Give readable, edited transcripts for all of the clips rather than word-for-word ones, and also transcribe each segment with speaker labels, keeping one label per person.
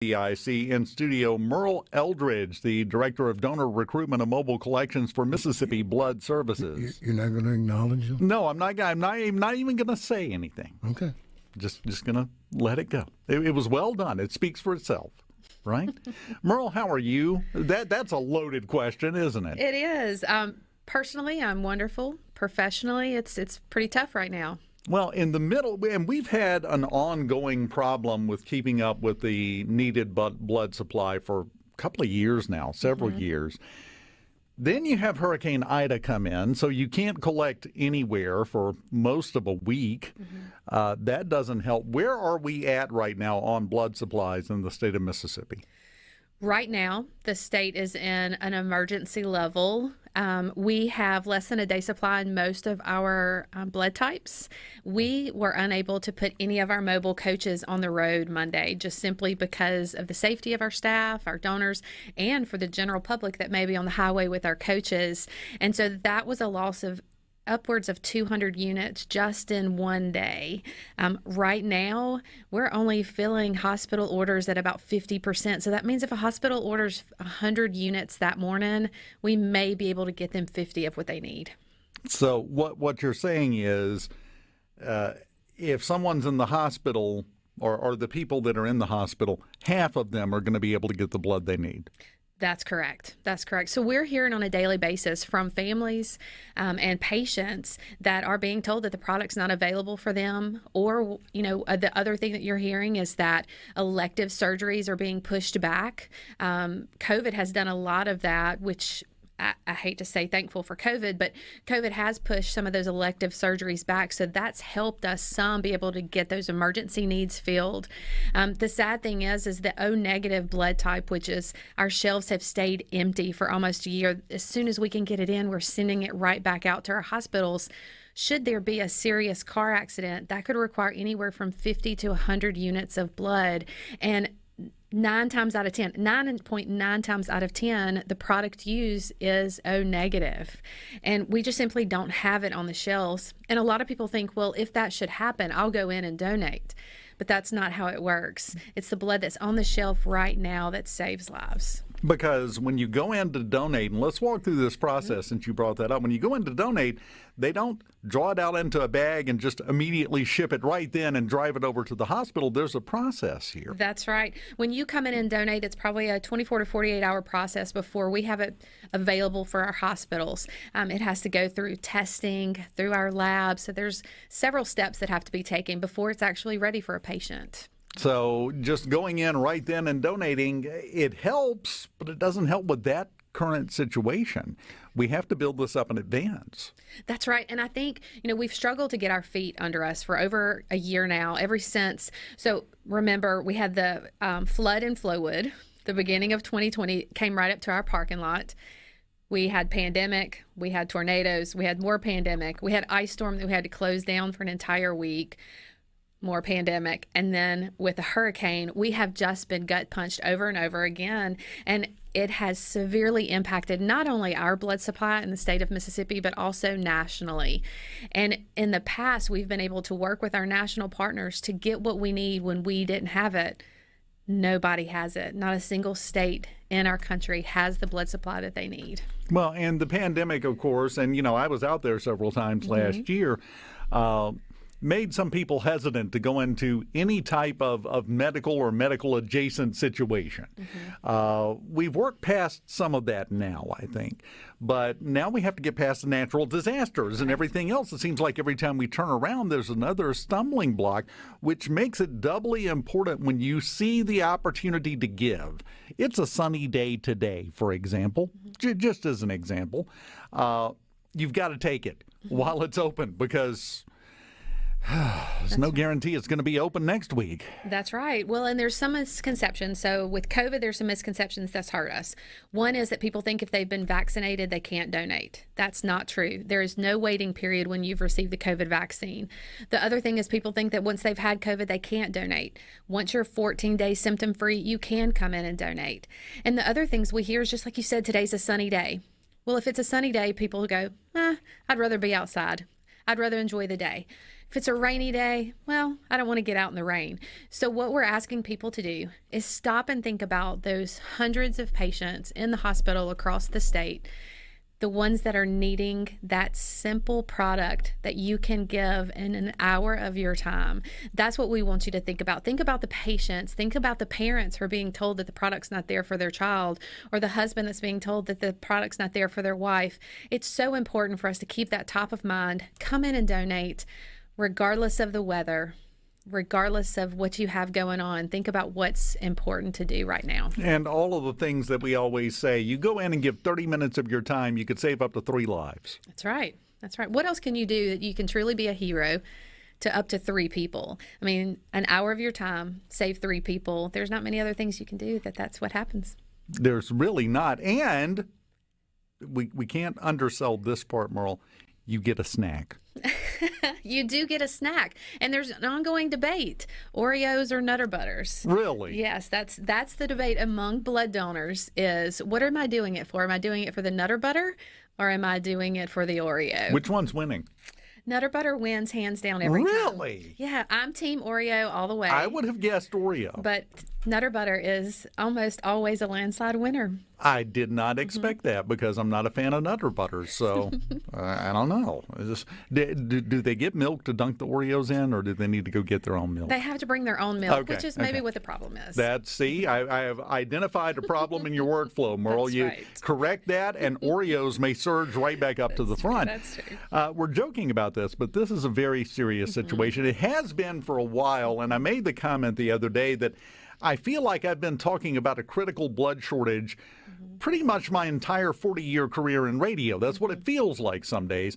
Speaker 1: I see in studio Merle Eldridge, the Director of Donor Recruitment and Mobile Collections for Mississippi Blood Services.
Speaker 2: You're not going to acknowledge them?
Speaker 1: No, I'm not even going to say anything.
Speaker 2: Okay.
Speaker 1: Just going to let it go. It was well done. It speaks for itself, right? Merle, how are you? That's a loaded question, isn't it?
Speaker 3: It is. Personally, I'm wonderful. Professionally, it's pretty tough right now.
Speaker 1: Well, in the middle, and we've had an ongoing problem with keeping up with the needed blood supply for a couple of years now, several years. Then you have Hurricane Ida come in, so you can't collect anywhere for most of a week. That doesn't help. Where are we at right now on blood supplies in the state of Mississippi?
Speaker 3: Right now, the state is in an emergency level. We have less than a day supply in most of our blood types. We were unable to put any of our mobile coaches on the road Monday, just simply because of the safety of our staff, our donors, and for the general public that may be on the highway with our coaches. And so that was a loss of upwards of 200 units just in one day. Right now, we're only filling hospital orders at about 50%. So that means if a hospital orders 100 units that morning, we may be able to get them 50 of what they need.
Speaker 1: So what you're saying is if someone's in the hospital or the people that are in the hospital, half of them are going to be able to get the blood they need.
Speaker 3: That's correct. That's correct. So we're hearing on a daily basis from families and patients that are being told that the product's not available for them. Or, the other thing that you're hearing is that elective surgeries are being pushed back. COVID has done a lot of that, which I hate to say thankful for COVID, but COVID has pushed some of those elective surgeries back. So that's helped us some be able to get those emergency needs filled. The sad thing is the O negative blood type, which is our shelves have stayed empty for almost a year. As soon as we can get it in, we're sending it right back out to our hospitals. Should there be a serious car accident, that could require anywhere from 50 to 100 units of blood. And 9.9 times out of 10, the product used is O negative. And we just simply don't have it on the shelves. And a lot of people think, well, if that should happen, I'll go in and donate. But that's not how it works. It's the blood that's on the shelf right now that saves lives.
Speaker 1: Because when you go in to donate, and let's walk through this process since you brought that up. When you go in to donate, they don't draw it out into a bag and just immediately ship it right then and drive it over to the hospital. There's a process here.
Speaker 3: That's right. When you come in and donate, it's probably a 24 to 48 hour process before we have it available for our hospitals. It has to go through testing, through our lab. So there's several steps that have to be taken before it's actually ready for a patient.
Speaker 1: So just going in right then and donating, it helps, but it doesn't help with that current situation. We have to build this up in advance.
Speaker 3: That's right. And I think, we've struggled to get our feet under us for over a year now, ever since. So remember, we had the flood in Flowood. The beginning of 2020 came right up to our parking lot. We had pandemic, we had tornadoes, we had more pandemic, we had ice storm that we had to close down for an entire week. More pandemic. And then with a hurricane, we have just been gut punched over and over again. And it has severely impacted not only our blood supply in the state of Mississippi, but also nationally. And in the past, we've been able to work with our national partners to get what we need when we didn't have it. Nobody has it. Not a single state in our country has the blood supply that they need.
Speaker 1: Well, and the pandemic, of course, and, I was out there several times last year, made some people hesitant to go into any type of medical or medical adjacent situation. We've worked past some of that now, I think. But now we have to get past the natural disasters and everything else. It seems like every time we turn around, there's another stumbling block, which makes it doubly important when you see the opportunity to give. It's a sunny day today, for example, just as an example. You've got to take it while it's open, because there's no guarantee it's going to be open next week.
Speaker 3: That's right. Well, and there's some misconceptions. So with COVID, there's some misconceptions that's hurt us. One is that people think if they've been vaccinated, they can't donate. That's not true. There is no waiting period when you've received the COVID vaccine. The other thing is people think that once they've had COVID, they can't donate. Once you're 14 days symptom free, you can come in and donate. And the other things we hear is just like you said, today's a sunny day. Well, if it's a sunny day, people go, I'd rather be outside. I'd rather enjoy the day. If it's a rainy day, well, I don't want to get out in the rain. So what we're asking people to do is stop and think about those hundreds of patients in the hospital across the state, the ones that are needing that simple product that you can give in an hour of your time. That's what we want you to think about. Think about the patients. Think about the parents who are being told that the product's not there for their child, or the husband that's being told that the product's not there for their wife. It's so important for us to keep that top of mind. Come in and donate, regardless of the weather, regardless of what you have going on. Think about what's important to do right now.
Speaker 1: And all of the things that we always say, you go in and give 30 minutes of your time, you could save up to 3 lives.
Speaker 3: That's right. That's right. What else can you do that you can truly be a hero to up to 3 people? I mean, an hour of your time, save 3 people. There's not many other things you can do that's what happens.
Speaker 1: There's really not. And we can't undersell this part, Merle. You get a snack.
Speaker 3: You do get a snack, and there's an ongoing debate: Oreos or Nutter Butters.
Speaker 1: Really?
Speaker 3: Yes, that's the debate among blood donors. Is what am I doing it for? Am I doing it for the Nutter Butter, or am I doing it for the Oreo?
Speaker 1: Which one's winning?
Speaker 3: Nutter Butter wins hands down every time.
Speaker 1: Really?
Speaker 3: Yeah, I'm Team Oreo all the way.
Speaker 1: I would have guessed Oreo.
Speaker 3: But Nutter Butter is almost always a landslide winner.
Speaker 1: I did not expect that because I'm not a fan of Nutter Butters. So I don't know. Do they get milk to dunk the Oreos in, or do they need to go get their own milk?
Speaker 3: They have to bring their own milk,
Speaker 1: Okay,
Speaker 3: which is maybe what the problem is.
Speaker 1: See, I have identified a problem in your workflow, Merle.
Speaker 3: That's
Speaker 1: You
Speaker 3: right.
Speaker 1: correct that, and Oreos may surge right back up to the front.
Speaker 3: That's true.
Speaker 1: We're joking about this, but this is a very serious situation. It has been for a while, and I made the comment the other day that I feel like I've been talking about a critical blood shortage pretty much my entire 40-year career in radio. That's what it feels like some days.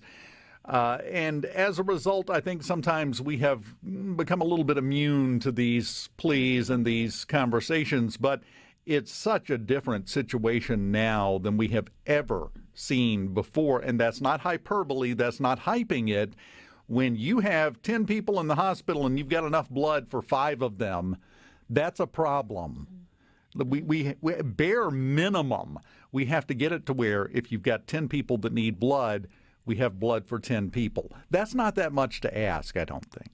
Speaker 1: And as a result, I think sometimes we have become a little bit immune to these pleas and these conversations, but it's such a different situation now than we have ever seen before. And that's not hyperbole. That's not hyping it. When you have 10 people in the hospital and you've got enough blood for 5 of them, that's a problem. We bare minimum, we have to get it to where if you've got 10 people that need blood, we have blood for 10 people. That's not that much to ask, I don't think.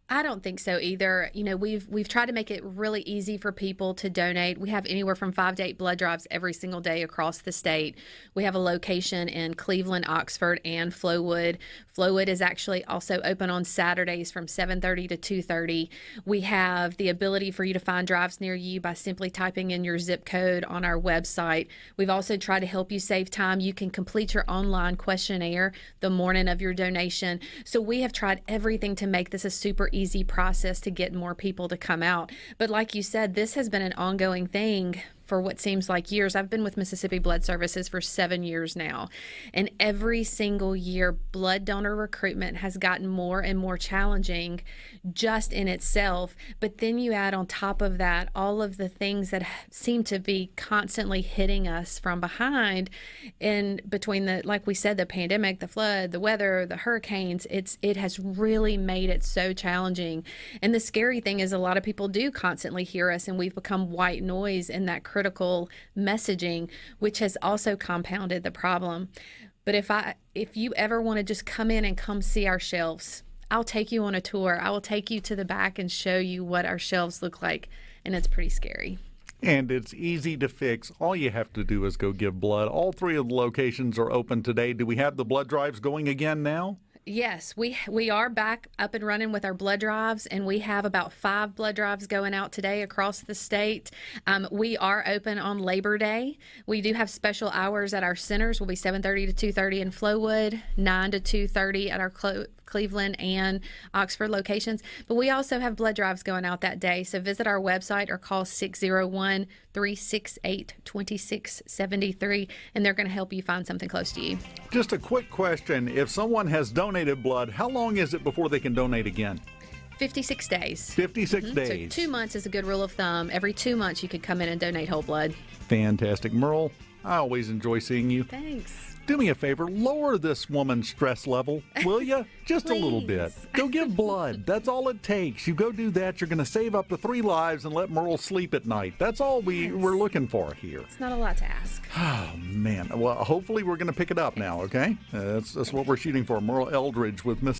Speaker 3: I don't think so either. You know, we've tried to make it really easy for people to donate. We have anywhere from 5 to 8 blood drives every single day across the state. We have a location in Cleveland, Oxford, and Flowood. Flowood is actually also open on Saturdays from 7:30 to 2:30. We have the ability for you to find drives near you by simply typing in your zip code on our website. We've also tried to help you save time. You can complete your online questionnaire the morning of your donation. So we have tried everything to make this a super easy process to get more people to come out. But like you said, this has been an ongoing thing for what seems like years. I've been with Mississippi Blood Services for 7 years now, and every single year blood donor recruitment has gotten more and more challenging just in itself. But then you add on top of that all of the things that seem to be constantly hitting us from behind, in between the, like we said, the pandemic, the flood, the weather, the hurricanes. It has really made it so challenging. And the scary thing is a lot of people do constantly hear us, and we've become white noise in that critical messaging, which has also compounded the problem. But if you ever want to just come in and come see our shelves, I'll take you on a tour. I will take you to the back and show you what our shelves look like, and it's pretty scary.
Speaker 1: And it's easy to fix. All you have to do is go give blood. All 3 of the locations are open today. Do we have the blood drives going again now?
Speaker 3: Yes, we are back up and running with our blood drives, and we have about 5 blood drives going out today across the state. We are open on Labor Day. We do have special hours at our centers. We'll be 7:30 to 2:30 in Flowood, 9 to 2:30 at our Cleveland and Oxford locations. But we also have blood drives going out that day. So visit our website or call 601-368-2673, and they're going to help you find something close to you.
Speaker 1: Just a quick question. If someone has donated blood, how long is it before they can donate again?
Speaker 3: 56 days.
Speaker 1: 56 days.
Speaker 3: So 2 months is a good rule of thumb. Every 2 months you could come in and donate whole blood.
Speaker 1: Fantastic. Merle, I always enjoy seeing you.
Speaker 3: Thanks.
Speaker 1: Do me a favor, lower this woman's stress level, will you? Just a little bit. Go give blood. That's all it takes. You go do that, you're going to save up to 3 lives and let Merle sleep at night. That's all we're looking for here.
Speaker 3: It's not a lot to ask.
Speaker 1: Oh, man. Well, hopefully we're going to pick it up now, okay? That's what we're shooting for. Merle Eldridge with Miss